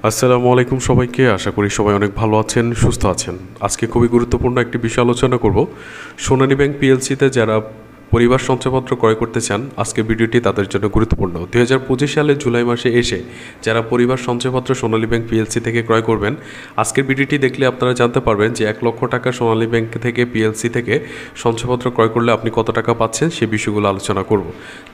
আসসালামু আলাইকুম সবাইকে। আশা করি সবাই অনেক ভালো আছেন, সুস্থ আছেন। আজকে খুবই গুরুত্বপূর্ণ একটি বিষয় আলোচনা করব। সোনালী ব্যাংক পিএলসিতে যারা পরিবার সঞ্চয়পত্র ক্রয় করতে চান, আজকে ভিডিওটি তাদের জন্য গুরুত্বপূর্ণ। 2025 সালের জুলাই মাসে এসে যারা পরিবার সঞ্চয়পত্র সোনালী ব্যাংক পিএলসি থেকে ক্রয় করবেন, আজকের ভিডিওটি দেখলে আপনারা জানতে পারবেন যে 1 লক্ষ টাকা সোনালী ব্যাংক থেকে পিএলসি থেকে সঞ্চয়পত্র ক্রয় করলে আপনি কত টাকা পাচ্ছেন সে বিষয়গুলো আলোচনা করব।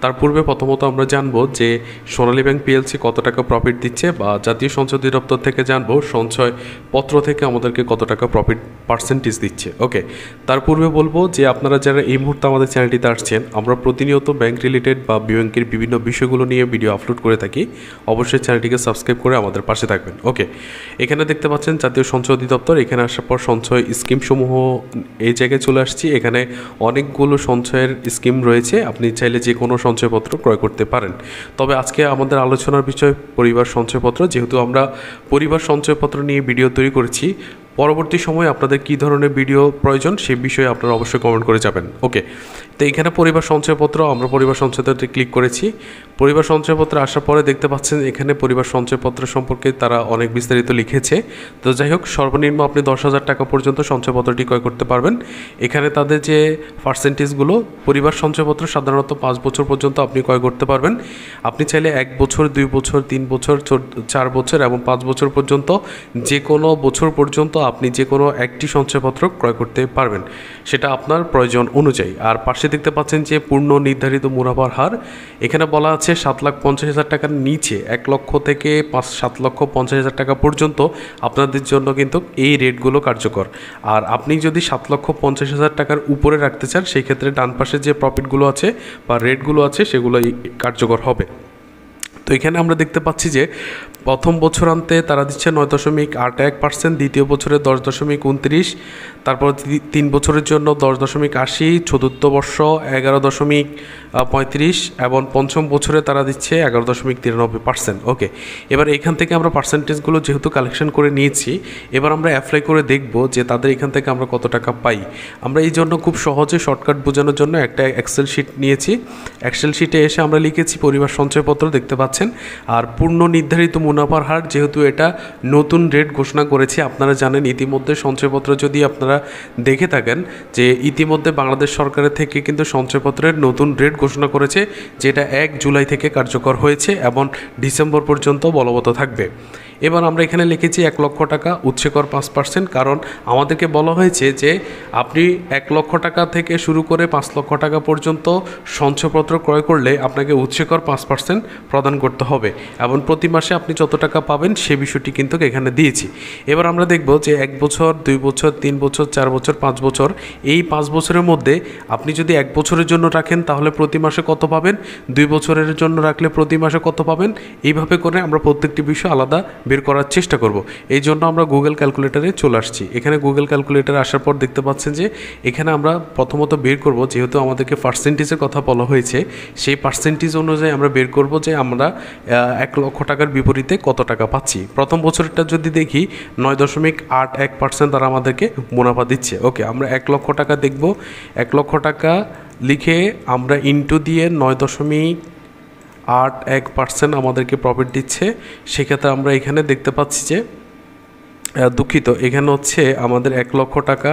তার পূর্বে প্রথমত আমরা জানবো যে সোনালী ব্যাংক পিএলসি কত টাকা প্রফিট দিচ্ছে, বা জাতীয় সঞ্চয় অধিদপ্তর থেকে জানবো সঞ্চয় পত্র থেকে আমাদেরকে কত টাকা প্রফিট পার্সেন্টেজ দিচ্ছে। ওকে, তার পূর্বে বলবো যে আপনারা যারা এই মুহূর্তে আমাদের চ্যানেলটিতে আসছেন, আমরা প্রতিনিয়ত ব্যাংক রিলেটেড বা ব্যাংকের বিভিন্ন বিষয়গুলো নিয়ে ভিডিও আপলোড করে থাকি। অবশ্যই চ্যানেলটিকে সাবস্ক্রাইব করে আমাদের পাশে থাকবেন। ওকে, এখানে দেখতে পাচ্ছেন জাতীয় সঞ্চয় অধিদপ্তর। এখানে আসার পর সঞ্চয় স্কিমসমূহ এই জায়গায় চলে আসছি। এখানে অনেকগুলো সঞ্চয়ের স্কিম রয়েছে, আপনি চাইলে যে কোনো সঞ্চয়পত্র ক্রয় করতে পারেন। তবে আজকে আমাদের আলোচনার বিষয় পরিবার সঞ্চয়পত্র। যেহেতু আমরা পরিবার সঞ্চয়পত্র নিয়ে ভিডিও তৈরি করেছি, পরবর্তী সময়ে আপনাদের কী ধরনের ভিডিও প্রয়োজন সে বিষয়ে আপনারা অবশ্যই কমেন্ট করে যাবেন। ওকে, তো এখানে পরিবার সঞ্চয়পত্র, আমরা পরিবার সঞ্চয়পত্রে ক্লিক করেছি। পরিবার সঞ্চয়পত্রে আসার পরে দেখতে পাচ্ছেন এখানে পরিবার সঞ্চয়পত্র সম্পর্কে তারা অনেক বিস্তারিত লিখেছে। তো যাই হোক, সর্বনিম্ন আপনি 10,000 টাকা পর্যন্ত সঞ্চয়পত্রটি ক্রয় করতে পারবেন। এখানে তাদের যে পার্সেন্টেজগুলো, পরিবার সঞ্চয়পত্র সাধারণত 5 বছর পর্যন্ত আপনি ক্রয় করতে পারবেন। আপনি চাইলে 1 বছর, 2 বছর, 3 বছর, 4 বছর এবং 5 বছর পর্যন্ত যে কোনো বছর পর্যন্ত আপনি যে কোনো একটি সঞ্চয়পত্র ক্রয় করতে পারবেন, সেটা আপনার প্রয়োজন অনুযায়ী। আর পাশে দেখতে পাচ্ছেন যে পূর্ণ নির্ধারিত মুনাফার হার। এখানে বলা আছে 7,50,000 টাকার নিচে 1 লক্ষ থেকে 7,50,000 টাকা পর্যন্ত আপনাদের জন্য কিন্তু এই রেটগুলো কার্যকর। আর আপনি যদি 7,50,000 টাকার উপরে রাখতে চান, সেই ক্ষেত্রে ডান পাশে যে প্রফিটগুলো আছে বা রেটগুলো আছে সেগুলো কার্যকর হবে। তো এখানে আমরা দেখতে পাচ্ছি যে প্রথম বছরান্তে তারা দিচ্ছে 9.81%, দ্বিতীয় বছরে 10.29, তারপর 3 বছরের জন্য 10.80, চতুর্থ বর্ষ 11.35 এবং পঞ্চম বছরে তারা দিচ্ছে 11.93%। ওকে, এবার এখান থেকে আমরা পার্সেন্টেজগুলো যেহেতু কালেকশন করে নিয়েছি, এবার আমরা অ্যাপ্লাই করে দেখব যে তাদের এখান থেকে আমরা কত টাকা পাই। আমরা এই জন্য খুব সহজে শর্টকাট বোঝানোর জন্য একটা এক্সেল শিট নিয়েছি। এক্সেল শিটে এসে আমরা লিখেছি পরিবার সঞ্চয়পত্র, দেখতে পাচ্ছেন। আর পূর্ণ নির্ধারিত মুনাফার হার, যেহেতু এটা নতুন রেট ঘোষণা করেছি, আপনারা জানেন ইতিমধ্যে সঞ্চয়পত্র যদি আপনারা দেখে থাকেন যে ইতিমধ্যে বাংলাদেশ সরকারের থেকে কিন্তু সঞ্চয়পত্রের নতুন রেট ঘোষণা করেছে, যেটা 1 জুলাই থেকে কার্যকর হয়েছে এবং ডিসেম্বর পর্যন্ত বলবৎ থাকবে। এবার আমরা এখানে লিখেছি 1 লক্ষ টাকা, উৎসেকর 5%, কারণ আমাদেরকে বলা হয়েছে যে আপনি 1 লক্ষ টাকা থেকে শুরু করে 5 লক্ষ টাকা পর্যন্ত সঞ্চয়পত্র ক্রয় করলে আপনাকে উৎসেকর 5% প্রদান করতে হবে এবং প্রতি মাসে আপনি যত টাকা পাবেন সে বিষয়টি কিন্তু এখানে দিয়েছি। এবার আমরা দেখব যে 1 বছর, 2 বছর, 3 বছর, 4 বছর, 5 বছর, এই 5 বছরের মধ্যে আপনি যদি 1 বছরের জন্য রাখেন তাহলে প্রতি মাসে কত পাবেন, 2 বছরের জন্য রাখলে প্রতি মাসে কত পাবেন, এইভাবে করে আমরা প্রত্যেকটি বিষয় আলাদা বের করার চেষ্টা করব। এই জন্য আমরা গুগল ক্যালকুলেটরে চলে আসছি। এখানে গুগল ক্যালকুলেটরে আসার পর দেখতে পাচ্ছেন যে এখানে আমরা প্রথমত বের করব, যেহেতু আমাদেরকে পার্সেন্টেজের কথা বলা হয়েছে, সেই পার্সেন্টেজ অনুযায়ী আমরা বের করব যে আমরা 1 লক্ষ টাকার বিপরীতে কত টাকা পাচ্ছি। প্রথম বছরটা যদি দেখি 9.81% তারা আমাদেরকে মুনাফা দিচ্ছে। ওকে, আমরা 1 লক্ষ টাকা দেখব। 1 লক্ষ টাকা লিখে আমরা ইনটু দিয়ে 9.81% আমাদেরকে প্রফিট দিচ্ছে। সেক্ষেত্রে আমরা এখানে দেখতে পাচ্ছি যে দুঃখিত, এখানে হচ্ছে আমাদের 1 লক্ষ টাকা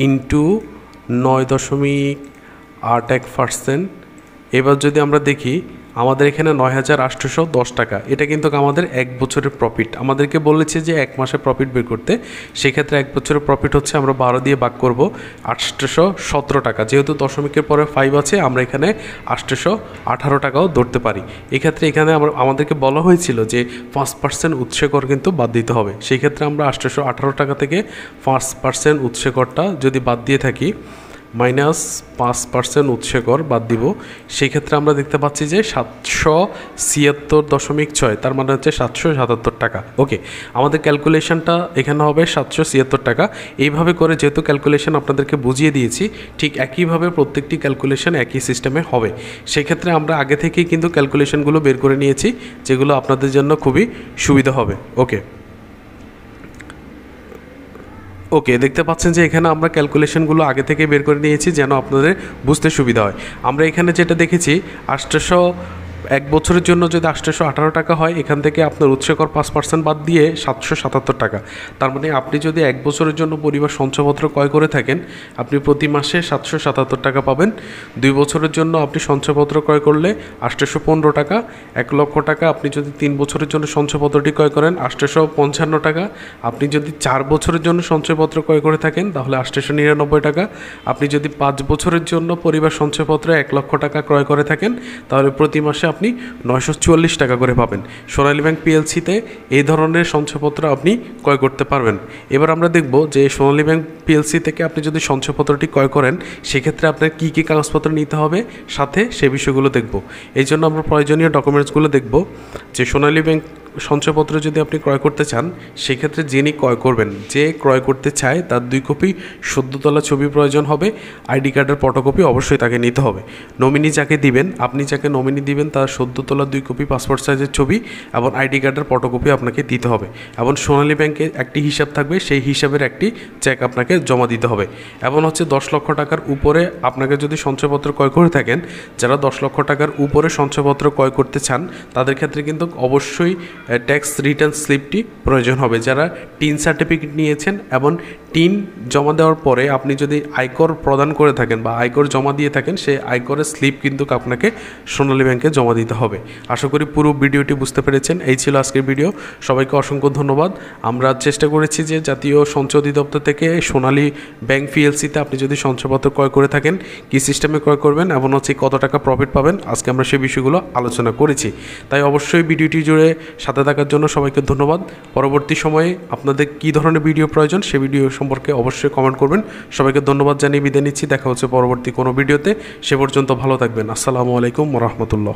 ইনটু 9.81%। এবার যদি আমরা দেখি আমাদের এখানে 9,810 টাকা, এটা কিন্তু আমাদের 1 বছরের প্রফিট। আমাদেরকে বলেছে যে 1 মাসে প্রফিট বের করতে, সেক্ষেত্রে 1 বছরের প্রফিট হচ্ছে আমরা 12 দিয়ে ভাগ করব, 817 টাকা। যেহেতু দশমিকের পরে 5 আছে, আমরা এখানে 818 টাকাও ধরতে পারি। এক্ষেত্রে এখানে আমাদেরকে বলা হয়েছিল যে 5% উৎসেকর কিন্তু বাদ দিতে হবে। সেই ক্ষেত্রে আমরা 818 টাকা থেকে 5% উৎসেকরটা যদি বাদ দিয়ে থাকি, -5% উৎসেকর বাদ দিব, সেই ক্ষেত্রে আমরা দেখতে পাচ্ছি যে 776.6, তার মানে হচ্ছে 777 টাকা। ওকে, আমাদের ক্যালকুলেশনটা এখানে হবে 776 টাকা। এইভাবে করে যেহেতু ক্যালকুলেশন আপনাদেরকে বুঝিয়ে দিয়েছি, ঠিক একইভাবে প্রত্যেকটি ক্যালকুলেশন একই সিস্টেমে হবে। সেক্ষেত্রে আমরা আগে থেকেই কিন্তু ক্যালকুলেশনগুলো বের করে নিয়েছি, যেগুলো আপনাদের জন্য খুবই সুবিধা হবে। ওকে, দেখতে পাচ্ছেন যে এখানে আমরা ক্যালকুলেশনগুলো আগে থেকে বের করে নিয়েছি যেন আপনাদের বুঝতে সুবিধা হয়। আমরা এখানে যেটা দেখেছি 1 বছরের জন্য যদি 818 টাকা হয়, এখান থেকে আপনার উৎসকর 5% বাদ দিয়ে 777 টাকা। তার মানে আপনি যদি 1 বছরের জন্য পরিবার সঞ্চয়পত্র ক্রয় করে থাকেন, আপনি প্রতি মাসে 777 টাকা পাবেন। 2 বছরের জন্য আপনি সঞ্চয়পত্র ক্রয় করলে 815 টাকা। 1 লক্ষ টাকা আপনি যদি 3 বছরের জন্য সঞ্চয়পত্রটি ক্রয় করেন 855 টাকা। আপনি যদি 4 বছরের জন্য সঞ্চয়পত্র ক্রয় করে থাকেন তাহলে 899 টাকা। আপনি যদি 5 বছরের জন্য পরিবার সঞ্চয়পত্র 1 লক্ষ টাকা ক্রয় করে থাকেন তাহলে প্রতি মাসে আপনি 944 টাকা করে পাবেন। সোনালী ব্যাংক পিএলসিতে এই ধরনের সঞ্চয়পত্র আপনি ক্রয় করতে পারবেন। এবার আমরা দেখব যে সোনালী ব্যাংক পিএলসি থেকে আপনি যদি সঞ্চয়পত্রটি ক্রয় করেন সেক্ষেত্রে আপনার কী কী কাগজপত্র নিতে হবে সাথে সে বিষয়গুলো দেখব। এই জন্য আমরা প্রয়োজনীয় ডকুমেন্টসগুলো দেখব যে সোনালী ব্যাংক সঞ্চয়পত্র যদি আপনি ক্রয় করতে চান সেক্ষেত্রে যিনি ক্রয় করবেন, যে ক্রয় করতে চায় তার 2 কপি সদ্য তোলা ছবি প্রয়োজন হবে। আইডি কার্ডের ফটোকপি অবশ্যই তাকে নিতে হবে। নমিনি যাকে দিবেন, আপনি যাকে নমিনি দিবেন তার সদ্য তোলা 2 কপি পাসপোর্ট সাইজের ছবি এবং আইডি কার্ডের ফটোকপি আপনাকে দিতে হবে। এবং সোনালী ব্যাংকে একটি হিসাব থাকবে, সেই হিসাবের একটি চেক আপনাকে জমা দিতে হবে। এবং হচ্ছে 10 লক্ষ টাকার উপরে আপনাকে যদি সঞ্চয়পত্র ক্রয় করে থাকেন, যারা 10 লক্ষ টাকার উপরে সঞ্চয়পত্র ক্রয় করতে চান তাদের ক্ষেত্রে কিন্তু অবশ্যই ট্যাক্স রিটার্ন স্লিপটি প্রয়োজন হবে। যারা টিন সার্টিফিকেট নিয়েছেন এবং টিন জমা দেওয়ার পরে আপনি যদি আয়কর প্রদান করে থাকেন বা আয়কর জমা দিয়ে থাকেন, সেই আয়করের স্লিপ কিন্তু আপনাকে সোনালী ব্যাংকে জমা দিতে হবে। আশা করি পুরো ভিডিওটি বুঝতে পেরেছেন। এই ছিল আজকের ভিডিও। সবাইকে অসংখ্য ধন্যবাদ। আমরা চেষ্টা করেছি যে জাতীয় সঞ্চয় অধিদপ্তর থেকে সোনালী ব্যাংক পিএলসিতে আপনি যদি সঞ্চয়পত্র ক্রয় করে থাকেন কী সিস্টেমে ক্রয় করবেন এবং হচ্ছে কত টাকা প্রফিট পাবেন, আজকে আমরা সেই বিষয়গুলো আলোচনা করেছি। তাই অবশ্যই ভিডিওটি জুড়ে সাথে থাকার জন্য সবাইকে ধন্যবাদ। পরবর্তী সময়ে আপনাদের কী ধরনের ভিডিও প্রয়োজন সে ভিডিও সম্পর্কে অবশ্যই কমেন্ট করবেন। সবাইকে ধন্যবাদ জানিয়ে বিদায় নিচ্ছি। দেখা হচ্ছে পরবর্তী কোনো ভিডিওতে। সে পর্যন্ত ভালো থাকবেন। আসসালামু আলাইকুম ওয়া রাহমাতুল্লাহ।